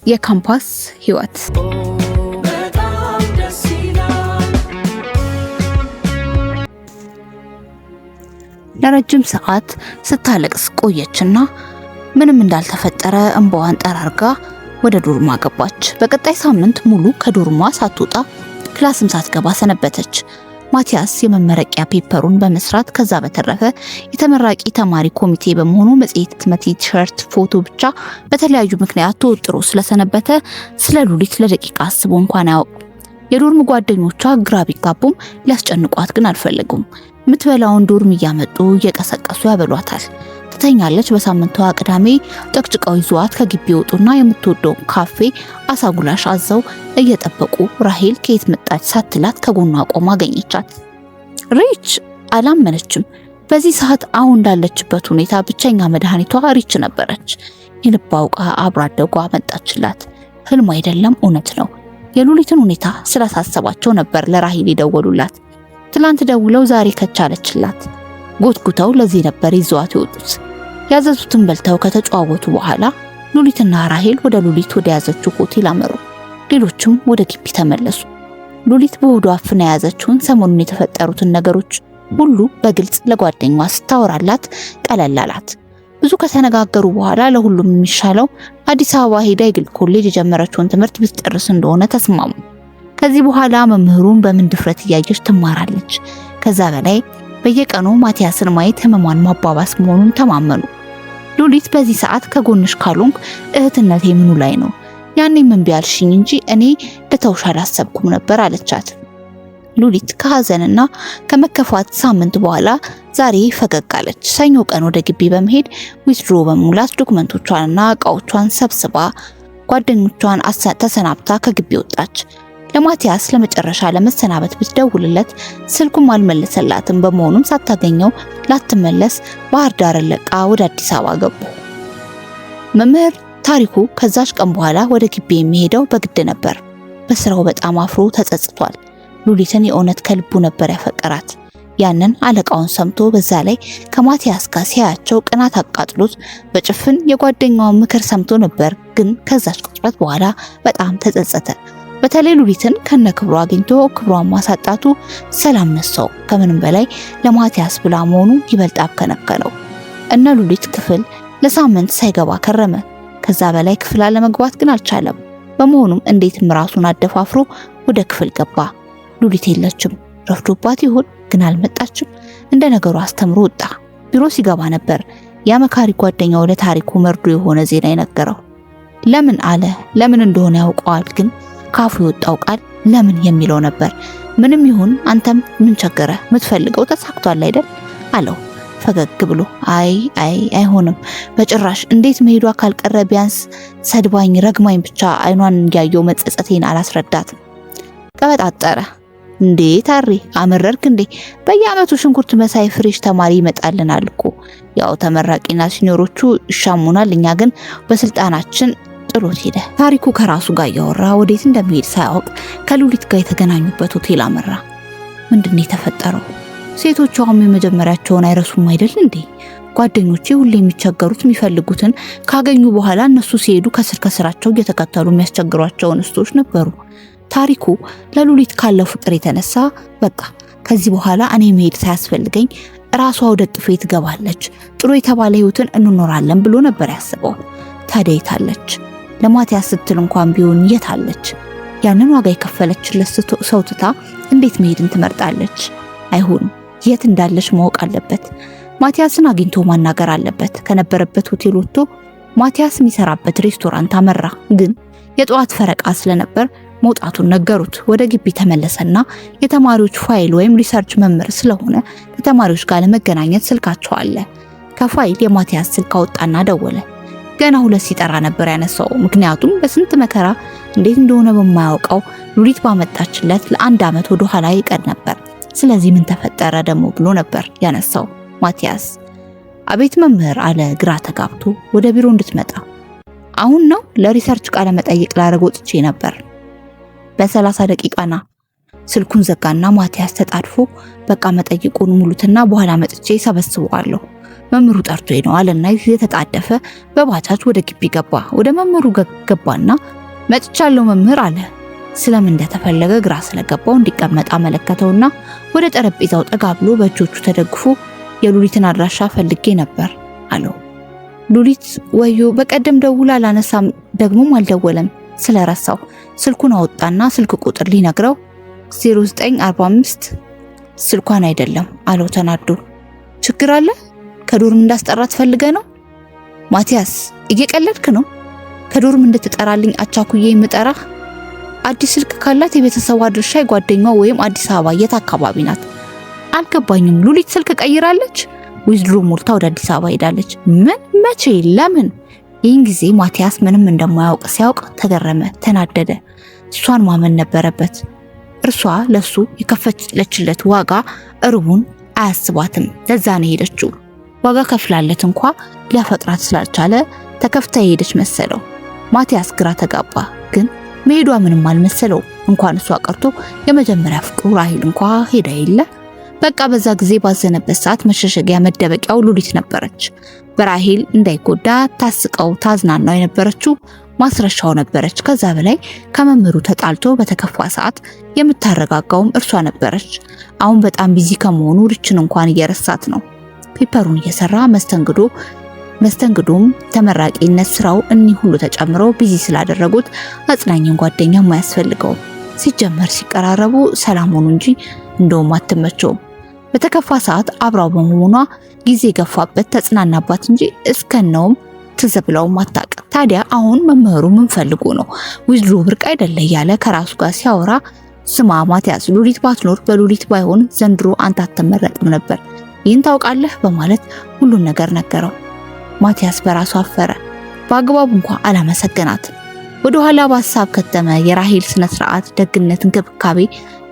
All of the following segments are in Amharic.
የካምፓስ ህይወት ለረጅም ሰዓት ስታለቅስ ቆየችና ምንም እንዳልተፈጠረ እንባዋን ጠራርጋ ወደ ዶርማ ገባች። በቀጣይ ሳምንት ሙሉ ከዶርማ ሳትወጣ ክላስም ሳትገባ ሰነበተች። ማቲያስ የመመረቂያ ፔፐሩን በመስራት ከዛ በተረፈ የተመራቂ ተማሪ ኮሚቴ በመሆኑ መጽሔት፣ ቲሸርት፣ ፎቶ ብቻ በተለያዩ ምክንያት ተወጥሮ ስለሰነበተ ስለ ሉሊት ለደቂቃ አስቦ እንኳን አያውቅ። የዶርም ጓደኞቿ ግራ ቢጋቡም ሊያስጨንቋት ግን አልፈለጉም። የምትበላውን ዶርም እያመጡ እየቀሰቀሱ ያበሏታል። ትተኛለች። በሳምንቷ ቅዳሜ ጨቅጭቀው ይዟት ከግቢ ወጡና የምትወደው ካፌ አሳጉላሽ አዘው እየጠበቁ ራሄል ከየት መጣች ሳትላት ከጎኗ ቆማ አገኘቻት። ሪች አላመነችም። በዚህ ሰዓት አሁን እንዳለችበት ሁኔታ ብቸኛ መድኃኒቷ ሪች ነበረች። የልብ አውቃ አብራ አደጓ መጣችላት። ህልም አይደለም እውነት ነው። የሉሊትን ሁኔታ ስላሳሰባቸው ነበር ለራሄል የደወሉላት። ትላንት ደውለው ዛሬ ከቻለችላት። ጎትጉተው ለዚህ ነበር ይዘዋት የወጡት። ያዘዙትን በልተው ከተጨዋወቱ በኋላ ሉሊትና ራሄል ወደ ሉሊት ወደ ያዘችው ሆቴል አመሩ። ሌሎችም ወደ ግቢ ተመለሱ። ሉሊት በሆዷ አፍና የያዘችውን ሰሞኑን የተፈጠሩትን ነገሮች ሁሉ በግልጽ ለጓደኛዋ ስታወራላት ቀለል አላት። ብዙ ከተነጋገሩ በኋላ ለሁሉም የሚሻለው አዲስ አበባ ሄዳ የግል ኮሌጅ የጀመረችውን ትምህርት ብትጨርስ እንደሆነ ተስማሙ። ከዚህ በኋላ መምህሩን በምን ድፍረት እያየች ትማራለች። ከዛ በላይ በየቀኑ ማቲያስን ማየት ህመሟን ማባባስ መሆኑን ተማመኑ። ሉሊት በዚህ ሰዓት ከጎንሽ ካልሆንኩ እህትነቴ ምኑ ላይ ነው? ያኔ ምን ቢያልሽኝ እንጂ እኔ ለተውሽ አላሰብኩም ነበር አለቻት። ሉሊት ከሐዘንና ከመከፋት ሳምንት በኋላ ዛሬ ፈገግ አለች። ሰኞ ቀን ወደ ግቢ በመሄድ ዊዝድሮ በመሙላት ዶክመንቶቿንና እቃዎቿን ሰብስባ ጓደኞቿን ተሰናብታ ከግቢ ወጣች። ለማቲያስ ለመጨረሻ ለመሰናበት ብትደውልለት ስልኩም አልመለሰላትም። በመሆኑም ሳታገኘው ላትመለስ ባህር ዳር ለቃ ወደ አዲስ አበባ ገቡ። መምህር ታሪኩ ከዛች ቀን በኋላ ወደ ግቢ የሚሄደው በግድ ነበር። በስራው በጣም አፍሮ ተጸጽቷል። ሉሊትን የእውነት ከልቡ ነበር ያፈቀራት። ያንን አለቃውን ሰምቶ በዛ ላይ ከማቲያስ ጋር ሲያያቸው ቅናት አቃጥሎት በጭፍን የጓደኛውን ምክር ሰምቶ ነበር። ግን ከዛች ቅጽበት በኋላ በጣም ተጸጸተ። በተለይ ሉሊትን ከነክብሯ አግኝቶ ክብሯን ማሳጣቱ ሰላም ነሳው። ከምንም በላይ ለማቲያስ ብላ መሆኑ ይበልጥ አከነከነው። እነ ሉሊት ክፍል ለሳምንት ሳይገባ ከረመ። ከዛ በላይ ክፍል አለመግባት ግን አልቻለም። በመሆኑም እንዴትም ራሱን አደፋፍሮ ወደ ክፍል ገባ። ሉሊት የለችም። ረፍዶባት ይሆን? ግን አልመጣችም። እንደ ነገሩ አስተምሮ ወጣ። ቢሮ ሲገባ ነበር ያመካሪ ጓደኛው ለታሪኩ መርዶ የሆነ ዜና የነገረው። ለምን አለ። ለምን እንደሆነ ያውቀዋል። ግን ካፉ የወጣው ቃል ለምን የሚለው ነበር። ምንም ይሁን አንተም ምን ቸገረ? የምትፈልገው ተሳክቷል አይደል አለው ፈገግ ብሎ። አይሆንም በጭራሽ። እንዴት መሄዷ ካልቀረ ቢያንስ ሰድባኝ ረግማኝ ብቻ አይኗን እንዲያየው መጸጸቴን አላስረዳትም። ቀበጣጠረ። እንዴ ታሪ አመረርክ እንዴ? በየአመቱ ሽንኩርት መሳይ ፍሬሽ ተማሪ ይመጣልናል እኮ። ያው ተመራቂና ሲኒዮሮቹ ይሻሙናል፣ እኛ ግን በስልጣናችን ጥሎት ሄደ። ታሪኩ ከራሱ ጋር ያወራ ወዴት እንደሚሄድ ሳያውቅ ከሉሊት ጋር የተገናኙበት ሆቴል አመራ። ምንድነው የተፈጠረው? ሴቶቹ አሁን የመጀመሪያቸውን አይረሱም አይደል እንዴ? ጓደኞቼ ሁሌ የሚቸገሩት የሚፈልጉትን ካገኙ በኋላ እነሱ ሲሄዱ ከስር ከስራቸው እየተከተሉ የሚያስቸግሯቸው እንስቶች ነበሩ። ታሪኩ ለሉሊት ካለው ፍቅር የተነሳ በቃ ከዚህ በኋላ እኔ መሄድ ሳያስፈልገኝ ራሷ ወደ ጥፌ ትገባለች፣ ጥሩ የተባለ ህይወትን እንኖራለን ብሎ ነበር ያስበው። ታዲያ የታለች? ለማቲያስ ስትል እንኳን ቢሆን የታለች? ያንን ዋጋ የከፈለችለት ሰው ትታ እንዴት መሄድን ትመርጣለች? አይሆንም። የት እንዳለች ማወቅ አለበት። ማቲያስን አግኝቶ ማናገር አለበት። ከነበረበት ሆቴል ወጥቶ ማቲያስ የሚሰራበት ሬስቶራንት አመራ። ግን የጠዋት ፈረቃ ስለነበር መውጣቱን ነገሩት። ወደ ግቢ ተመለሰና የተማሪዎች ፋይል ወይም ሪሰርች መምህር ስለሆነ ከተማሪዎች ጋር ለመገናኘት ስልካቸው አለ። ከፋይል የማቲያስ ስልክ አወጣና ደወለ። ገና ሁለት ሲጠራ ነበር ያነሳው። ምክንያቱም በስንት መከራ እንዴት እንደሆነ በማያውቀው ሉሊት ባመጣችለት ለአንድ አመት ወደ ኋላ ይቀር ነበር። ስለዚህ ምን ተፈጠረ ደግሞ ብሎ ነበር ያነሳው ማቲያስ። አቤት መምህር አለ ግራ ተጋብቶ። ወደ ቢሮ እንድትመጣ። አሁን ነው? ለሪሰርች ቃለ መጠይቅ ላደርግ ወጥቼ ነበር። በ30 ደቂቃና ስልኩን ዘጋና ማቲያስ ተጣድፎ በቃ መጠይቁን ሙሉትና በኋላ መጥቼ ሰበስበዋለሁ መምህሩ ጠርቶኝ ነው አለና የተጣደፈ በባጃጅ ወደ ግቢ ገባ። ወደ መምህሩ ገባና መጥቻለሁ መምህር አለ። ስለምን እንደተፈለገ ግራ ስለገባው እንዲቀመጥ አመለከተውና ወደ ጠረጴዛው ጠጋ ብሎ በእጆቹ ተደግፎ የሉሊትን አድራሻ ፈልጌ ነበር አለው። ሉሊት ወዮ በቀደም ደውላ አላነሳም ደግሞም አልደወለም ስለረሳው ስልኩን አወጣና ስልክ ቁጥር ሊነግረው 0945 ስልኳን አይደለም አለው ተናዶ። ችግር አለ? ከዶርም እንዳስጠራት ፈልገ ነው? ማቲያስ እየቀለድክ ነው? ከዶርም እንድትጠራልኝ አቻኩዬ የምጠራህ? አዲስ ስልክ ካላት የቤተሰቧ አድራሻ የጓደኛዋ ወይም አዲስ አበባ የት አካባቢ ናት? አልገባኝም። ሉሊት ስልክ ቀይራለች? ዊዝድሮ ሞልታ ወደ አዲስ አበባ ሄዳለች? ምን? መቼ? ለምን? ይህን ጊዜ ማቲያስ ምንም እንደማያውቅ ሲያውቅ ተገረመ፣ ተናደደ። እሷን ማመን ነበረበት። እርሷ ለሱ የከፈለችለት ዋጋ እርቡን አያስባትም። ለዛ ነው ሄደችው። ዋጋ ከፍላለት እንኳ ሊያፈቅራት ስላልቻለ ተከፍታ ሄደች መሰለው። ማቲያስ ግራ ተጋባ። ግን መሄዷ ምንም አልመሰለው። እንኳን እሷ ቀርቶ የመጀመሪያ ፍቅሩ ራሄል እንኳ ሄዳ የለ። በቃ በዛ ጊዜ ባዘነበት ሰዓት መሸሸጊያ መደበቂያው ሉሊት ነበረች። በራሄል እንዳይጎዳ ታስቀው ታዝናናው የነበረችው ማስረሻው ነበረች። ከዛ በላይ ከመምህሩ ተጣልቶ በተከፋ ሰዓት የምታረጋጋውም እርሷ ነበረች። አሁን በጣም ቢዚ ከመሆኑ ሪችን እንኳን እየረሳት ነው። ፔፐሩን እየሰራ መስተንግዶም ተመራቂነት ስራው እኒህ ሁሉ ተጨምረው ቢዚ ስላደረጉት አጽናኝን ጓደኛ የማያስፈልገው። ሲጀመር ሲቀራረቡ ሰላም ሆኑ እንጂ እንደውም አትመቸውም። በተከፋ ሰዓት አብራው በመሆኗ ጊዜ ገፋበት ተጽናናባት እንጂ እስከነውም ትዘብላው ማታቅ። ታዲያ አሁን መምህሩ ምን ፈልጎ ነው? ዊዝድሮ ብርቅ አይደለ እያለ ከራሱ ጋር ሲያወራ ስማ ማቲያስ፣ ሉሊት ባትኖር በሉሊት ባይሆን ዘንድሮ አንተ አትመረጥም ነበር። ይህን ታውቃለህ በማለት ሁሉን ነገር ነገረው። ማቲያስ በራሱ አፈረ። በአግባቡ እንኳን አላመሰገናት። ወደ ኋላ በሀሳብ ከተመ። የራሄል ስነ ስርዓት፣ ደግነት፣ እንክብካቤ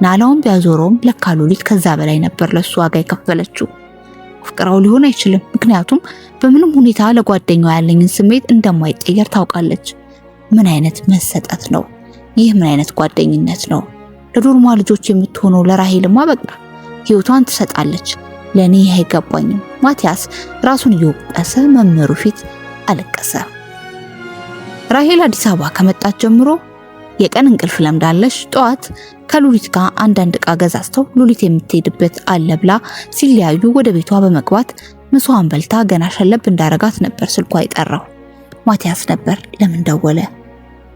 ናላውን ቢያዞረውም ለካ ሉሊት ከዛ በላይ ነበር ለሱ ዋጋ የከፈለችው። ፍቅራው ሊሆን አይችልም። ምክንያቱም በምንም ሁኔታ ለጓደኛዋ ያለኝን ስሜት እንደማይቀየር ታውቃለች። ምን አይነት መሰጠት ነው ይህ? ምን አይነት ጓደኝነት ነው? ለዶርማ ልጆች የምትሆነው ለራሄልማ በቃ ህይወቷን ትሰጣለች። ለኔ አይገባኝም። ማቲያስ ራሱን እየወቀሰ መምህሩ ፊት አለቀሰ። ራሄል አዲስ አበባ ከመጣች ጀምሮ የቀን እንቅልፍ ለምዳለች። ጠዋት ከሉሊት ጋር አንዳንድ ዕቃ ገዛዝተው ሉሊት የምትሄድበት አለ ብላ ሲለያዩ ወደ ቤቷ በመግባት ምሷን በልታ ገና ሸለብ እንዳረጋት ነበር ስልኳ የጠራው። ማቲያስ ነበር። ለምን ደወለ?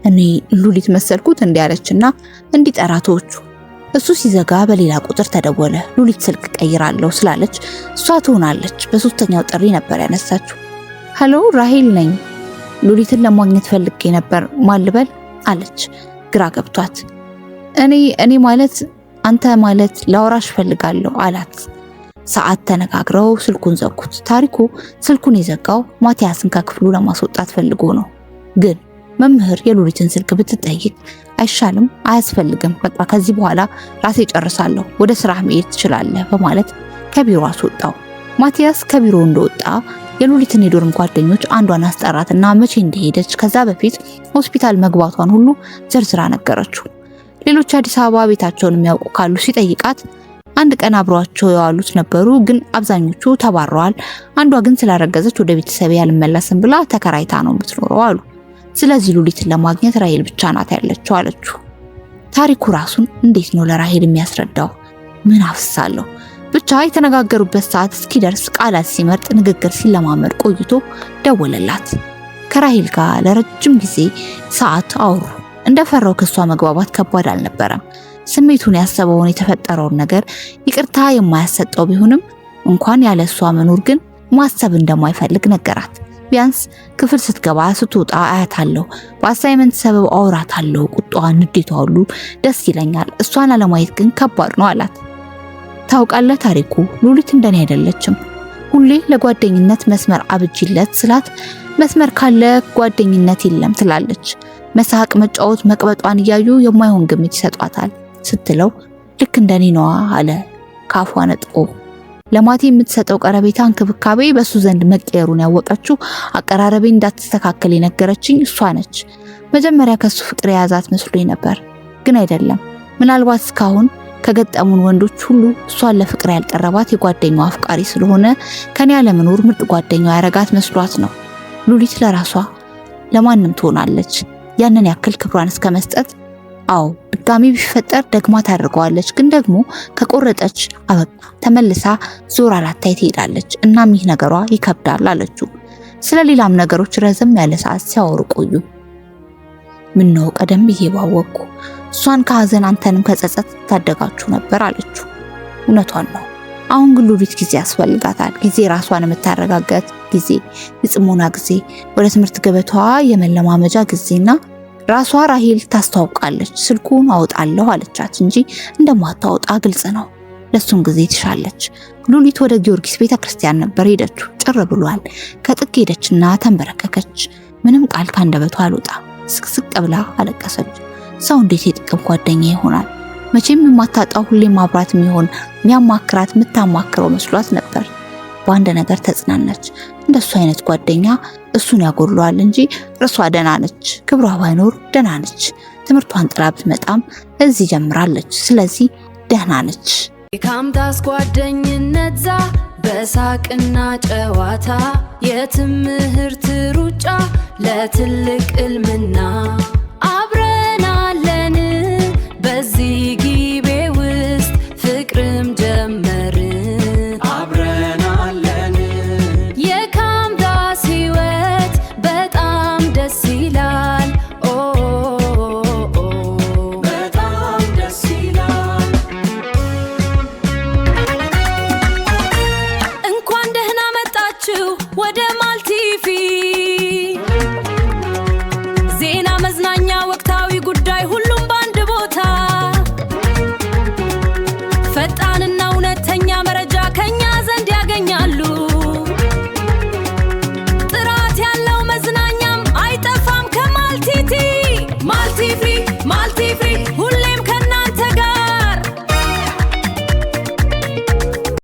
እኔ ሉሊት መሰልኩት እንዲያለችና እንዲጠራቶቹ እሱ ሲዘጋ በሌላ ቁጥር ተደወለ። ሉሊት ስልክ ቀይራለሁ ስላለች እሷ ትሆናለች። በሶስተኛው ጥሪ ነበር ያነሳችው። ሄሎ ራሄል ነኝ። ሉሊትን ለማግኘት ፈልጌ ነበር ማልበል አለች ግራ ገብቷት። እኔ ማለት አንተ ማለት ላውራሽ ፈልጋለሁ አላት። ሰዓት ተነጋግረው ስልኩን ዘጉት። ታሪኩ ስልኩን የዘጋው ማቲያስን ከክፍሉ ለማስወጣት ፈልጎ ነው። ግን መምህር የሉሊትን ስልክ ብትጠይቅ አይሻልም? አያስፈልግም፣ በቃ ከዚህ በኋላ ራሴ ጨርሳለሁ፣ ወደ ስራ መሄድ ትችላለህ በማለት ከቢሮ አስወጣው። ማቲያስ ከቢሮ እንደወጣ የሉሊትን የዶርም ጓደኞች አንዷን አስጠራትና መቼ እንደሄደች ከዛ በፊት ሆስፒታል መግባቷን ሁሉ ዝርዝራ ነገረችው። ሌሎች አዲስ አበባ ቤታቸውን የሚያውቁ ካሉ ሲጠይቃት አንድ ቀን አብሯቸው የዋሉት ነበሩ፣ ግን አብዛኞቹ ተባረዋል። አንዷ ግን ስላረገዘች ወደ ቤተሰብ ያልመለስም ብላ ተከራይታ ነው የምትኖረው አሉ። ስለዚህ ሉሊትን ለማግኘት ራሄል ብቻ ናት ያለችው አለችው። ታሪኩ ራሱን እንዴት ነው ለራሄል የሚያስረዳው? ምን አፍሳለሁ። ብቻ የተነጋገሩበት ሰዓት እስኪደርስ ቃላት ሲመርጥ ንግግር ሲለማመድ ቆይቶ ደወለላት። ከራሄል ጋር ለረጅም ጊዜ ሰዓት አወሩ። እንደፈራው ከሷ መግባባት ከባድ አልነበረም። ስሜቱን ያሰበውን የተፈጠረውን ነገር ይቅርታ የማያሰጠው ቢሆንም እንኳን ያለ እሷ መኖር ግን ማሰብ እንደማይፈልግ ነገራት። ቢያንስ ክፍል ስትገባ ስትወጣ አያታለሁ፣ በአሳይመንት ሰበብ አውራታለሁ፣ ቁጣዋን ንዴቷ ሁሉ ደስ ይለኛል፣ እሷን አለማየት ግን ከባድ ነው አላት። ታውቃለህ ታሪኩ ሉሊት እንደኔ አይደለችም። ሁሌ ለጓደኝነት መስመር አብጅለት ስላት መስመር ካለ ጓደኝነት የለም ትላለች። መሳቅ፣ መጫወት፣ መቅበጧን እያዩ የማይሆን ግምት ይሰጧታል ስትለው ልክ እንደኔ ነዋ አለ ካፏ ነጥቆ። ለማቲ የምትሰጠው ቀረቤታ፣ እንክብካቤ በሱ ዘንድ መቀየሩን ያወቀችው አቀራረቤ እንዳትስተካከል የነገረችኝ እሷ ነች። መጀመሪያ ከሱ ፍቅር የያዛት መስሎኝ ነበር፣ ግን አይደለም። ምናልባት እስካሁን ከገጠሙን ወንዶች ሁሉ እሷን ለፍቅር ያልቀረባት የጓደኛዋ አፍቃሪ ስለሆነ ከኔ ያለመኖር ምርጥ ጓደኛዋ ያረጋት መስሏት ነው። ሉሊት ለራሷ ለማንም ትሆናለች ያንን ያክል ክብሯን እስከመስጠት። አዎ ድጋሚ ቢፈጠር ደግማ ታደርገዋለች። ግን ደግሞ ከቆረጠች አበቃ፣ ተመልሳ ዞር አላታይ ትሄዳለች። እናም ይህ ነገሯ ይከብዳል አለችው። ስለሌላም ነገሮች ረዘም ያለ ሰዓት ሲያወሩ ቆዩ። ምን ነው ቀደም ብዬ ባወቅኩ እሷን ከሐዘን አንተንም ከጸጸት ታደጋችሁ ነበር አለችው። እውነቷን ነው። አሁን ግን ሉሊት ጊዜ ያስፈልጋታል። ጊዜ ራሷን የምታረጋጋት ጊዜ፣ የጽሞና ጊዜ፣ ወደ ትምህርት ገበታዋ የመለማመጃ ጊዜና ራሷ ራሄል ታስተዋውቃለች። ስልኩን አውጣለሁ አለቻት እንጂ እንደማታወጣ ግልጽ ነው። ለሱም ጊዜ ትሻለች። ሉሊት ወደ ጊዮርጊስ ቤተክርስቲያን ነበር ሄደችው። ጭር ብሏል። ከጥግ ሄደችና ተንበረከከች። ምንም ቃል ካንደበቷ አልወጣ። ስቅስቅ ብላ አለቀሰች። ሰው እንዴት የጥቅም ጓደኛ ይሆናል? መቼም የማታጣው ሁሌም አብራት የሚሆን የሚያማክራት የምታማክረው መስሏት ነበር። በአንድ ነገር ተጽናናች። እንደሱ አይነት ጓደኛ እሱን ያጎድለዋል እንጂ እርሷ ደህና ነች። ክብሯ ባይኖር ደህና ነች። ትምህርቷን ጥላ ብትመጣም እዚህ ጀምራለች። ስለዚህ ደህና ነች። የካምታስ ጓደኝነት ዛ በሳቅና ጨዋታ የትምህርት ሩጫ ለትልቅ እልምና